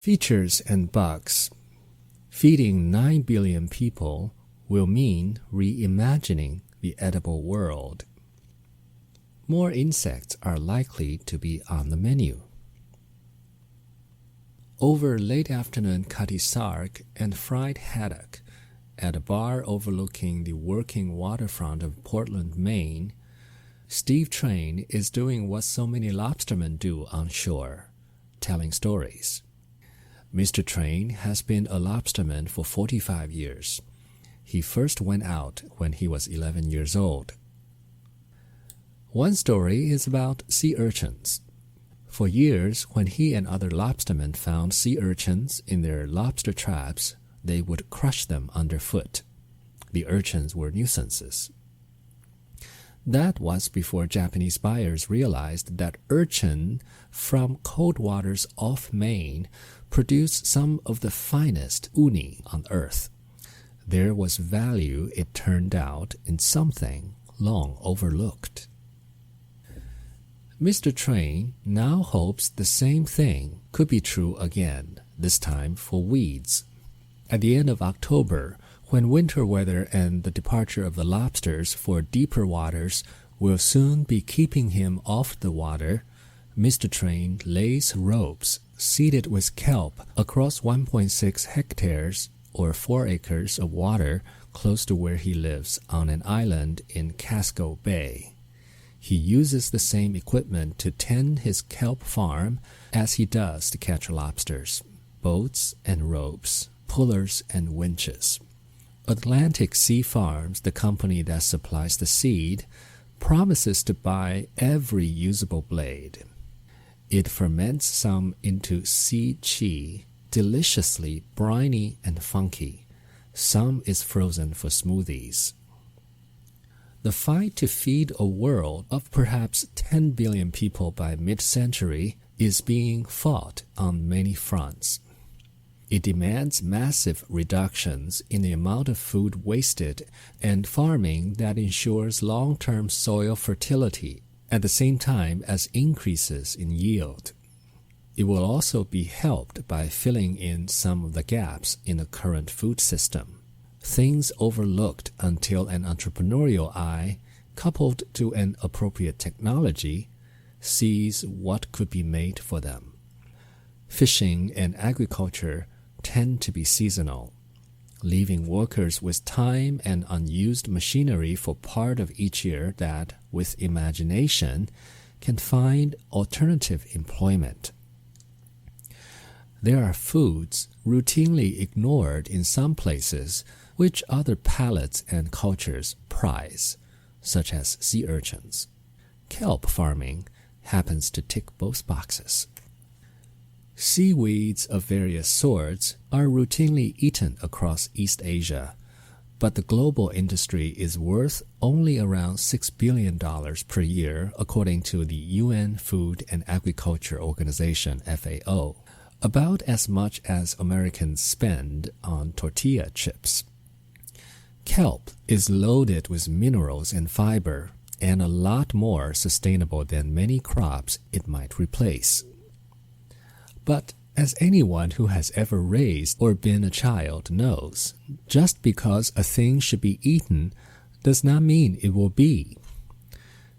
Features and bugs. Feeding 9 billion people will mean reimagining the edible world. More insects are likely to be on the menu. Over late afternoon cutty sark and fried haddock at a bar overlooking the working waterfront of Portland, Maine, Steve Train is doing what so many lobstermen do on shore, telling stories. Mr. Train has been a lobsterman for 45 years. He first went out when he was 11 years old. One story is about sea urchins. For years, when he and other lobstermen found sea urchins in their lobster traps, they would crush them underfoot. The urchins were nuisances. That was before Japanese buyers realized that urchin from cold waters off Maine produced some of the finest uni on earth. There was value, it turned out, in something long overlooked. Mr. Train now hopes the same thing could be true again, this time for weeds. At the end of October, when winter weather and the departure of the lobsters for deeper waters will soon be keeping him off the water, Mr. Train lays ropes seeded with kelp across 1.6 hectares or 4 acres of water close to where he lives on an island in Casco Bay. He uses the same equipment to tend his kelp farm as he does to catch lobsters: boats and ropes, pullers and winches. Atlantic Sea Farms, the company that supplies the seed, promises to buy every usable blade. It ferments some into sea chi, deliciously briny and funky. Some is frozen for smoothies. The fight to feed a world of perhaps 10 billion people by mid-century is being fought on many fronts. It demands massive reductions in the amount of food wasted and farming that ensures long-term soil fertility at the same time as increases in yield. It will also be helped by filling in some of the gaps in the current food system, things overlooked until an entrepreneurial eye, coupled to an appropriate technology, sees what could be made for them. Fishing and agriculture tend to be seasonal, leaving workers with time and unused machinery for part of each year that, with imagination, can find alternative employment. There are foods routinely ignored in some places which other palates and cultures prize, such as sea urchins. Kelp farming happens to tick both boxes. Seaweeds of various sorts are routinely eaten across East Asia, but the global industry is worth only around $6 billion per year according to the UN Food and Agriculture Organization (FAO), about as much as Americans spend on tortilla chips. Kelp is loaded with minerals and fiber, and a lot more sustainable than many crops it might replace. But as anyone who has ever raised or been a child knows, just because a thing should be eaten does not mean it will be.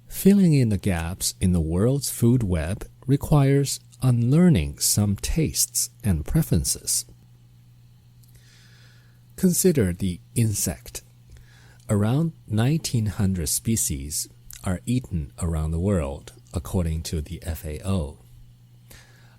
Filling in the gaps in the world's food web requires unlearning some tastes and preferences. Consider the insect. Around 1,900 species are eaten around the world, according to the FAO.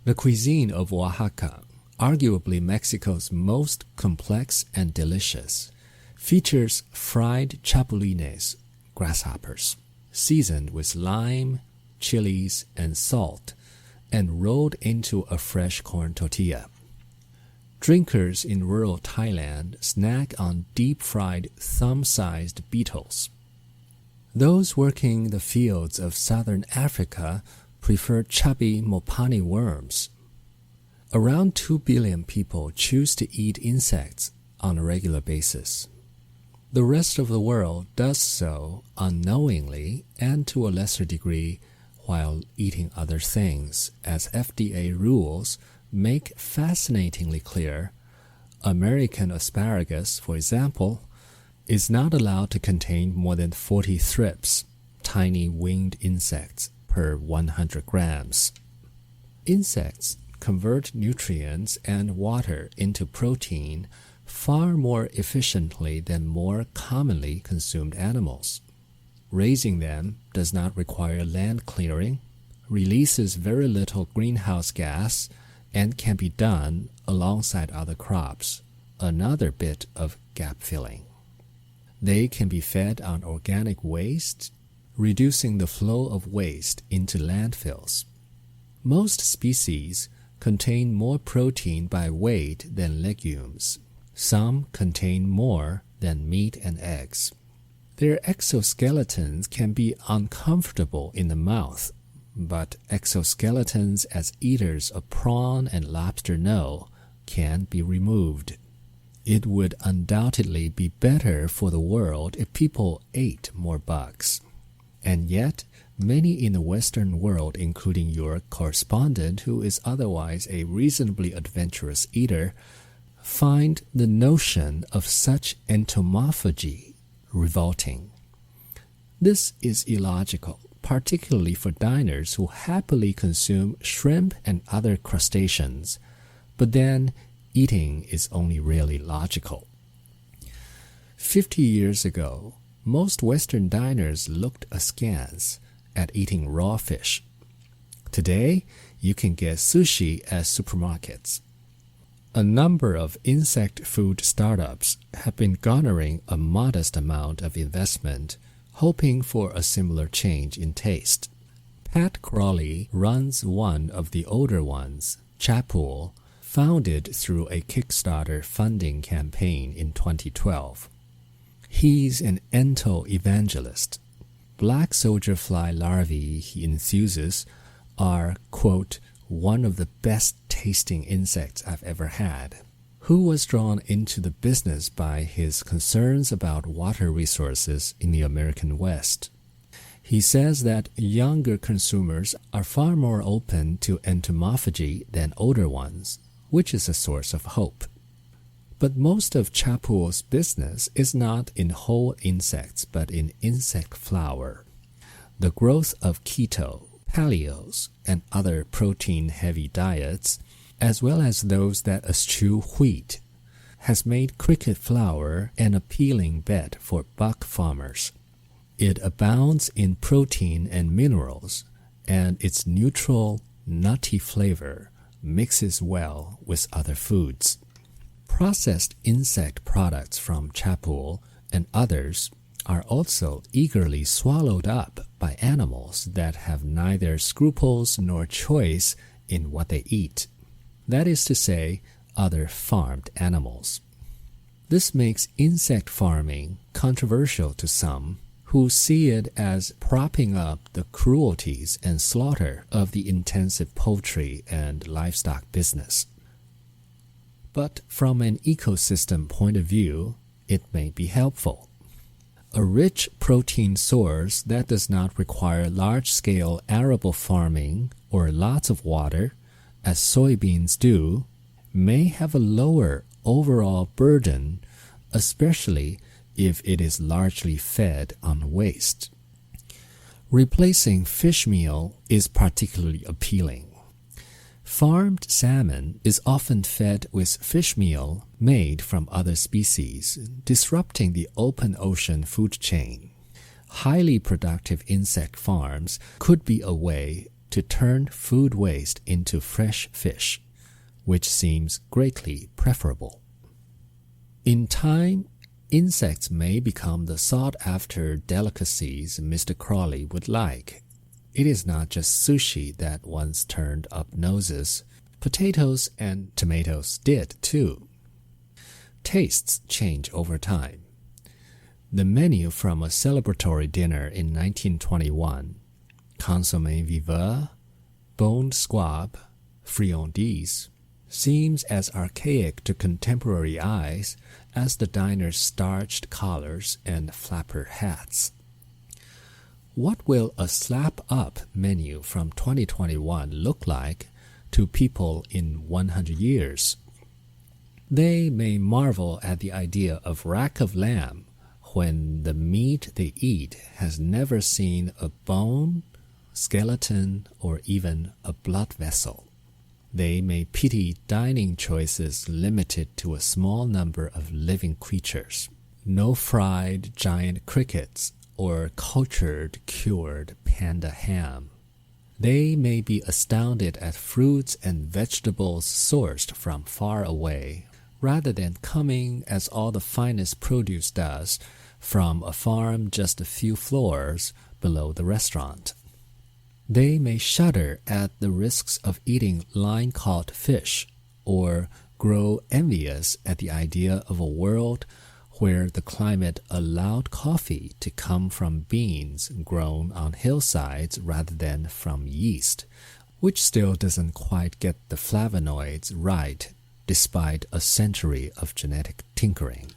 The cuisine of Oaxaca, arguably Mexico's most complex and delicious, features fried chapulines, grasshoppers, seasoned with lime, chilies, and salt, and rolled into a fresh corn tortilla. Drinkers in rural Thailand snack on deep-fried thumb-sized beetles. Those working the fields of southern Africa prefer chubby mopani worms. Around 2 billion people choose to eat insects on a regular basis. The rest of the world does so unknowingly and to a lesser degree while eating other things, as FDA rules make fascinatingly clear American asparagus, for example, is not allowed to contain more than 40 thrips, tiny winged insects, per 100 grams. Insects convert nutrients and water into protein far more efficiently than more commonly consumed animals. Raising them does not require land clearing, releases very little greenhouse gas, and can be done alongside other crops, another bit of gap filling. They can be fed on organic waste, reducing the flow of waste into landfills. Most species contain more protein by weight than legumes. Some contain more than meat and eggs. Their exoskeletons can be uncomfortable in the mouth, but exoskeletons, as eaters of prawn and lobster know, can be removed. It would undoubtedly be better for the world if people ate more bugs. And yet, many in the Western world, including your correspondent, who is otherwise a reasonably adventurous eater, find the notion of such entomophagy revolting. This is illogical, particularly for diners who happily consume shrimp and other crustaceans, but then eating is only really logical. 50 years ago, most Western diners looked askance at eating raw fish. Today, you can get sushi at supermarkets. A number of insect food startups have been garnering a modest amount of investment, hoping for a similar change in taste. Pat Crowley runs one of the older ones, Chapool, founded through a Kickstarter funding campaign in 2012. He's an ento-evangelist. Black soldier fly larvae he enthuses are, quote, one of the best tasting insects I've ever had. Who was drawn into the business by his concerns about water resources in the American West. He says that younger consumers are far more open to entomophagy than older ones, which is a source of hope. But most of Chapool's business is not in whole insects, but in insect flour. The growth of keto, paleos, and other protein-heavy diets, as well as those that eschew wheat, has made cricket flour an appealing bet for buck farmers. It abounds in protein and minerals, and its neutral, nutty flavor mixes well with other foods. Processed insect products from Chapool and others are also eagerly swallowed up by animals that have neither scruples nor choice in what they eat. That is to say, other farmed animals. This makes insect farming controversial to some who see it as propping up the cruelties and slaughter of the intensive poultry and livestock business. But from an ecosystem point of view, it may be helpful. A rich protein source that does not require large-scale arable farming or lots of water, as soybeans do, may have a lower overall burden, especially if it is largely fed on waste. Replacing fish meal is particularly appealing. Farmed salmon is often fed with fish meal made from other species, disrupting the open ocean food chain. Highly productive insect farms could be a way to turn food waste into fresh fish, which seems greatly preferable. In time, insects may become the sought-after delicacies Mr. Crowley would like. It is not just sushi that once turned up noses. Potatoes and tomatoes did too. Tastes change over time. The menu from a celebratory dinner in 1921, consommé viveur, boned squab, friandises, seems as archaic to contemporary eyes as the diner's starched collars and flapper hats. What will a slap-up menu from 2021 look like to people in 100 years. They may marvel at the idea of rack of lamb when the meat they eat has never seen a bone, skeleton, or even a blood vessel. They may pity dining choices limited to a small number of living creatures. No fried giant crickets or cultured cured panda ham. They may be astounded at fruits and vegetables sourced from far away, rather than coming, as all the finest produce does, from a farm just a few floors below the restaurant. They may shudder at the risks of eating line-caught fish, or grow envious at the idea of a world where the climate allowed coffee to come from beans grown on hillsides rather than from yeast, which still doesn't quite get the flavonoids right despite a century of genetic tinkering.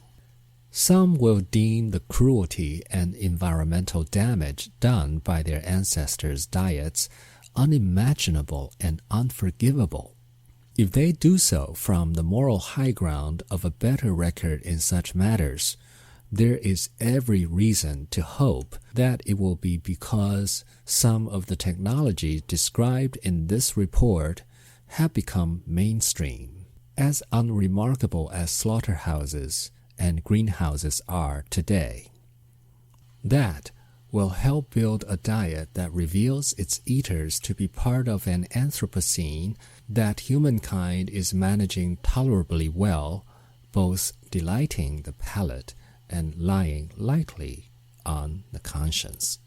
Some will deem the cruelty and environmental damage done by their ancestors' diets unimaginable and unforgivable. If they do so from the moral high ground of a better record in such matters, there is every reason to hope that it will be because some of the technologies described in this report have become mainstream. As unremarkable as slaughterhouses and greenhouses are today. That will help build a diet that reveals its eaters to be part of an Anthropocene that humankind is managing tolerably well, both delighting the palate and lying lightly on the conscience.